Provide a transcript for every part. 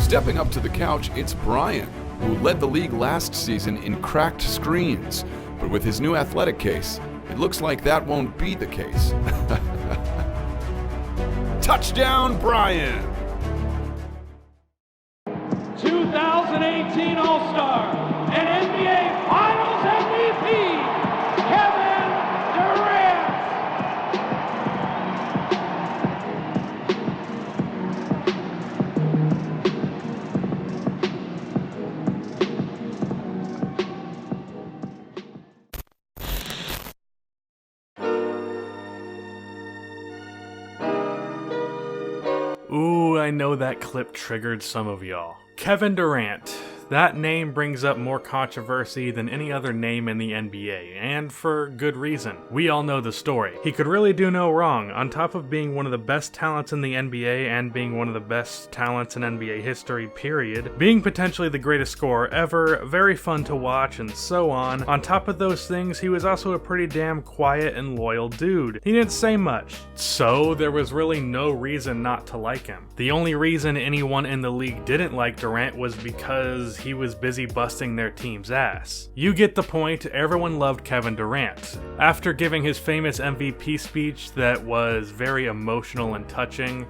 Stepping up to the couch, it's Brian, who led the league last season in cracked screens. But with his new athletic case, it looks like that won't be the case. Touchdown, Brian! 2018 All-Star and NBA Finals MVP, Kevin Durant. Ooh, I know that clip triggered some of y'all. Kevin Durant. That name brings up more controversy than any other name in the NBA, and for good reason. We all know the story. He could really do no wrong. On top of being one of the best talents in the NBA and being one of the best talents in NBA history, period, being potentially the greatest scorer ever, very fun to watch, and so on top of those things, he was also a pretty damn quiet and loyal dude. He didn't say much, so there was really no reason not to like him. The only reason anyone in the league didn't like Durant was because he was busy busting their team's ass. You get the point, everyone loved Kevin Durant. After giving his famous MVP speech that was very emotional and touching,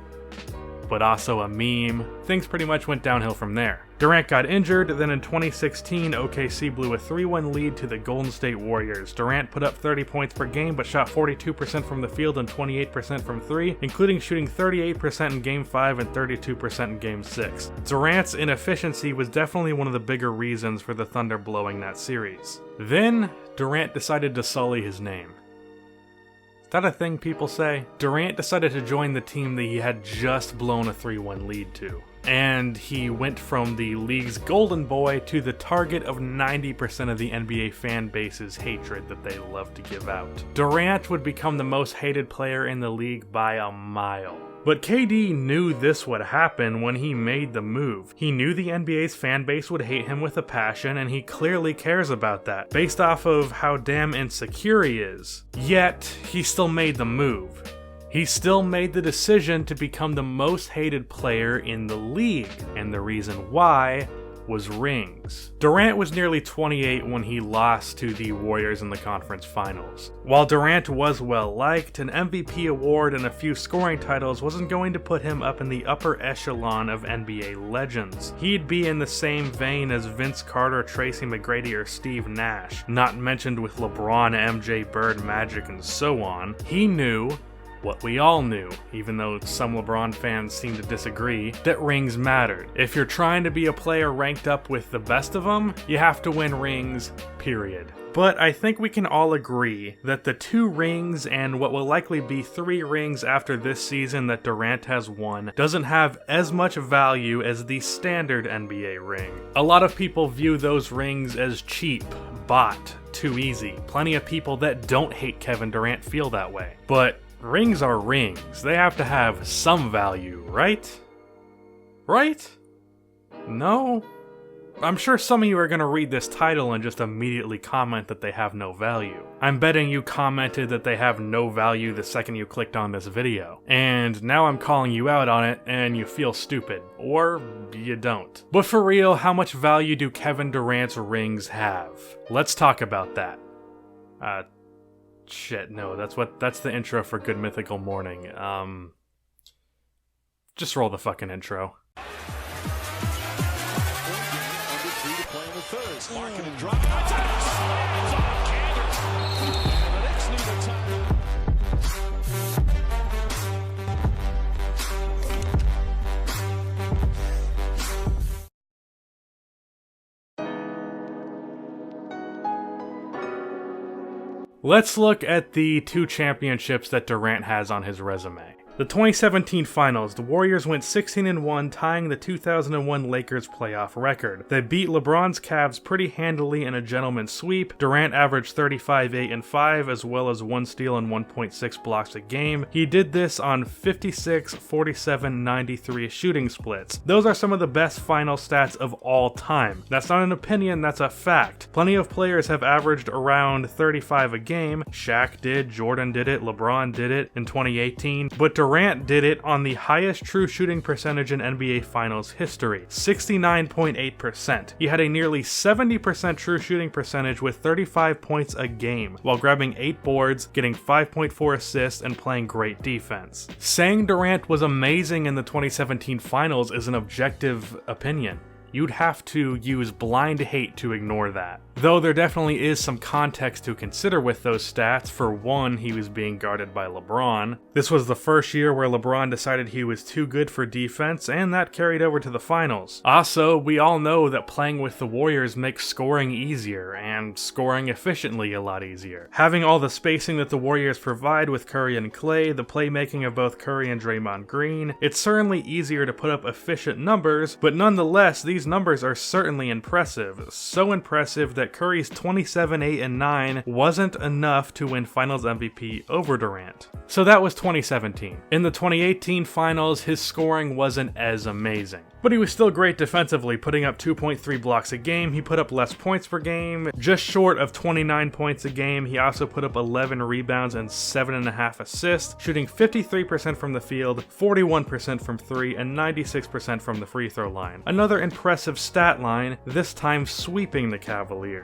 but also a meme, things pretty much went downhill from there. Durant got injured, then in 2016, OKC blew a 3-1 lead to the Golden State Warriors. Durant put up 30 points per game, but shot 42% from the field and 28% from 3, including shooting 38% in Game 5 and 32% in Game 6. Durant's inefficiency was definitely one of the bigger reasons for the Thunder blowing that series. Then, Durant decided to sully his name. Is that a thing people say? Durant decided to join the team that he had just blown a 3-1 lead to. And he went from the league's golden boy to the target of 90% of the NBA fan base's hatred that they love to give out. Durant would become the most hated player in the league by a mile. But KD knew this would happen when he made the move. He knew the NBA's fan base would hate him with a passion, and he clearly cares about that, based off of how damn insecure he is. Yet, he still made the move. He still made the decision to become the most hated player in the league, and the reason why was rings. Durant was nearly 28 when he lost to the Warriors in the conference finals. While Durant was well liked, an MVP award and a few scoring titles wasn't going to put him up in the upper echelon of NBA legends. He'd be in the same vein as Vince Carter, Tracy McGrady, or Steve Nash, not mentioned with LeBron, MJ, Bird, Magic, and so on. He knew what we all knew, even though some LeBron fans seem to disagree, that rings mattered. If you're trying to be a player ranked up with the best of them, you have to win rings, period. But I think we can all agree that the 2 rings and what will likely be 3 rings after this season that Durant has won doesn't have as much value as the standard NBA ring. A lot of people view those rings as cheap, bought, too easy. Plenty of people that don't hate Kevin Durant feel that way. But rings are rings. They have to have some value, right? Right? No? I'm sure some of you are gonna read this title and just immediately comment that they have no value. I'm betting you commented that they have no value the second you clicked on this video. And now I'm calling you out on it and you feel stupid. Or you don't. But for real, how much value do Kevin Durant's rings have? Let's talk about that. Shit, no, that's the intro for Good Mythical Morning. Just roll the fucking intro. Let's look at the 2 championships that Durant has on his resume. The 2017 Finals, the Warriors went 16-1, tying the 2001 Lakers playoff record. They beat LeBron's Cavs pretty handily in a gentleman's sweep. Durant averaged 35, 8, and 5, as well as 1 steal and 1.6 blocks a game. He did this on 56, 47, 93 shooting splits. Those are some of the best final stats of all time. That's not an opinion, that's a fact. Plenty of players have averaged around 35 a game. Shaq did, Jordan did it, LeBron did it in 2018, but Durant did it on the highest true shooting percentage in NBA Finals history, 69.8%. He had a nearly 70% true shooting percentage with 35 points a game, while grabbing 8 boards, getting 5.4 assists, and playing great defense. Saying Durant was amazing in the 2017 Finals is an objective opinion. You'd have to use blind hate to ignore that. Though there definitely is some context to consider with those stats. For one, he was being guarded by LeBron. This was the first year where LeBron decided he was too good for defense, and that carried over to the finals. Also, we all know that playing with the Warriors makes scoring easier, and scoring efficiently a lot easier. Having all the spacing that the Warriors provide with Curry and Klay, the playmaking of both Curry and Draymond Green, it's certainly easier to put up efficient numbers, but nonetheless, these numbers are certainly impressive. So impressive that Curry's 27, 8, and 9 wasn't enough to win Finals MVP over Durant. So that was 2017. In the 2018 Finals, his scoring wasn't as amazing, but he was still great defensively, putting up 2.3 blocks a game. He put up less points per game, just short of 29 points a game. He also put up 11 rebounds and 7.5 assists, shooting 53% from the field, 41% from 3, and 96% from the free throw line. Another impressive stat line, this time sweeping the Cavaliers.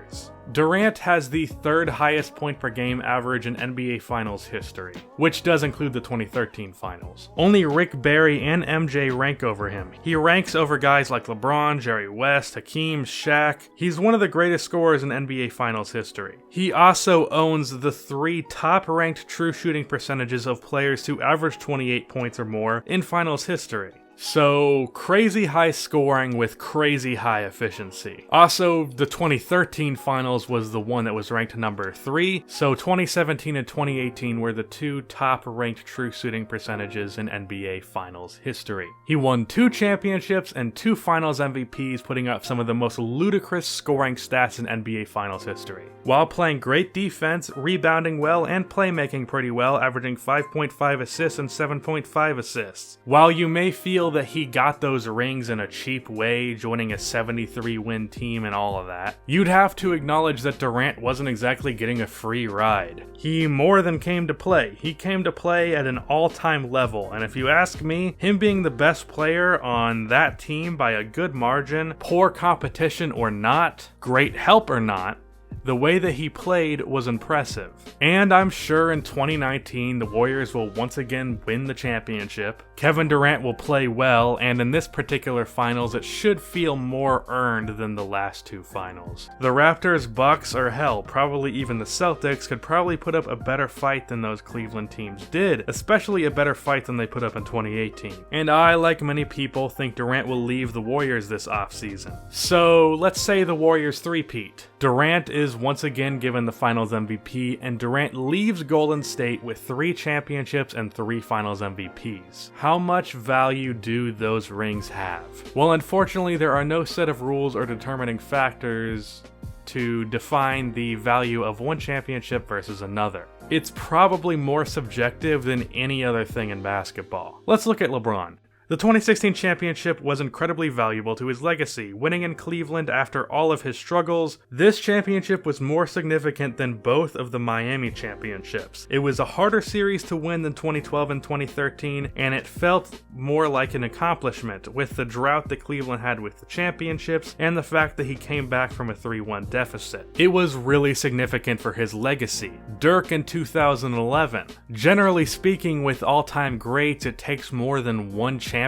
Durant has the third highest point per game average in NBA Finals history, which does include the 2013 Finals. Only Rick Barry and MJ rank over him. He ranks over guys like LeBron, Jerry West, Hakeem, Shaq. He's one of the greatest scorers in NBA Finals history. He also owns the 3 top-ranked true shooting percentages of players to average 28 points or more in Finals history. So, crazy high scoring with crazy high efficiency. Also, the 2013 Finals was the one that was ranked number 3, so 2017 and 2018 were the 2 top-ranked true shooting percentages in NBA Finals history. He won 2 championships and 2 Finals MVPs, putting up some of the most ludicrous scoring stats in NBA Finals history, while playing great defense, rebounding well, and playmaking pretty well, averaging 5.5 assists and 7.5 assists. While you may feel that he got those rings in a cheap way, joining a 73-win team and all of that, you'd have to acknowledge that Durant wasn't exactly getting a free ride. He more than came to play. He came to play at an all-time level, and if you ask me, him being the best player on that team by a good margin, poor competition or not, great help or not, the way that he played was impressive. And I'm sure in 2019, the Warriors will once again win the championship. Kevin Durant will play well, and in this particular finals, it should feel more earned than the last 2 finals. The Raptors, Bucks, or hell, probably even the Celtics could probably put up a better fight than those Cleveland teams did, especially a better fight than they put up in 2018. And I, like many people, think Durant will leave the Warriors this offseason. So let's say the Warriors three-peat. Durant is once again given the Finals MVP, and Durant leaves Golden State with 3 championships and 3 Finals MVPs. How much value do those rings have? Well, unfortunately, there are no set of rules or determining factors to define the value of one championship versus another. It's probably more subjective than any other thing in basketball. Let's look at LeBron. The 2016 championship was incredibly valuable to his legacy, winning in Cleveland after all of his struggles. This championship was more significant than both of the Miami championships. It was a harder series to win than 2012 and 2013, and it felt more like an accomplishment, with the drought that Cleveland had with the championships, and the fact that he came back from a 3-1 deficit. It was really significant for his legacy. Dirk in 2011. Generally speaking, with all-time greats, it takes more than one championship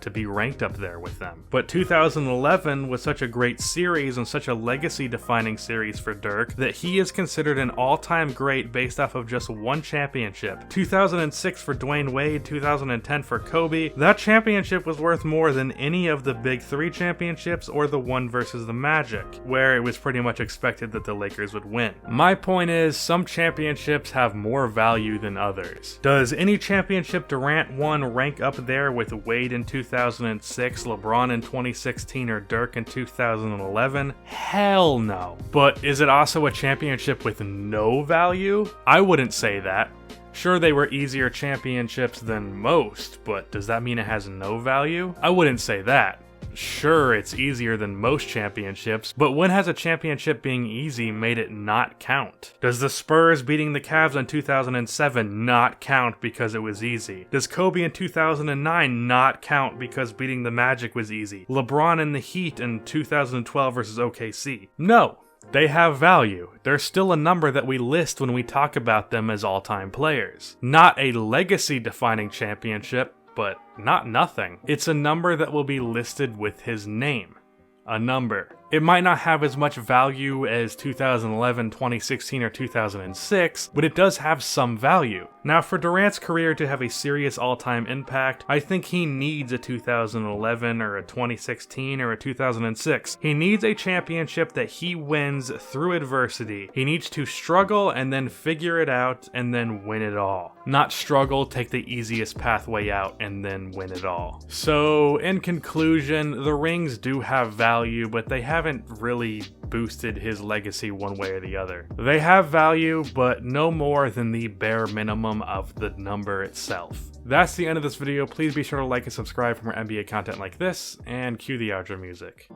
to be ranked up there with them. But 2011 was such a great series and such a legacy-defining series for Dirk that he is considered an all-time great based off of just one championship. 2006 for Dwayne Wade, 2010 for Kobe. That championship was worth more than any of the big 3 championships or the one versus the Magic, where it was pretty much expected that the Lakers would win. My point is, some championships have more value than others. Does any championship Durant won rank up there with Wade in 2006, LeBron in 2016, or Dirk in 2011? Hell no. But is it also a championship with no value? I wouldn't say that. Sure, they were easier championships than most, but does that mean it has no value? I wouldn't say that. Sure, it's easier than most championships, but when has a championship being easy made it not count? Does the Spurs beating the Cavs in 2007 not count because it was easy? Does Kobe in 2009 not count because beating the Magic was easy? LeBron and the Heat in 2012 versus OKC? No. They have value. They're still a number that we list when we talk about them as all-time players. Not a legacy-defining championship, but not nothing. It's a number that will be listed with his name. A number. It might not have as much value as 2011, 2016, or 2006, but it does have some value. Now, for Durant's career to have a serious all-time impact, I think he needs a 2011 or a 2016 or a 2006. He needs a championship that he wins through adversity. He needs to struggle and then figure it out and then win it all. Not struggle, take the easiest pathway out, and then win it all. So, in conclusion, the rings do have value, but they haven't really boosted his legacy one way or the other. They have value, but no more than the bare minimum of the number itself. That's the end of this video. Please be sure to like and subscribe for more NBA content like this, and cue the outro music.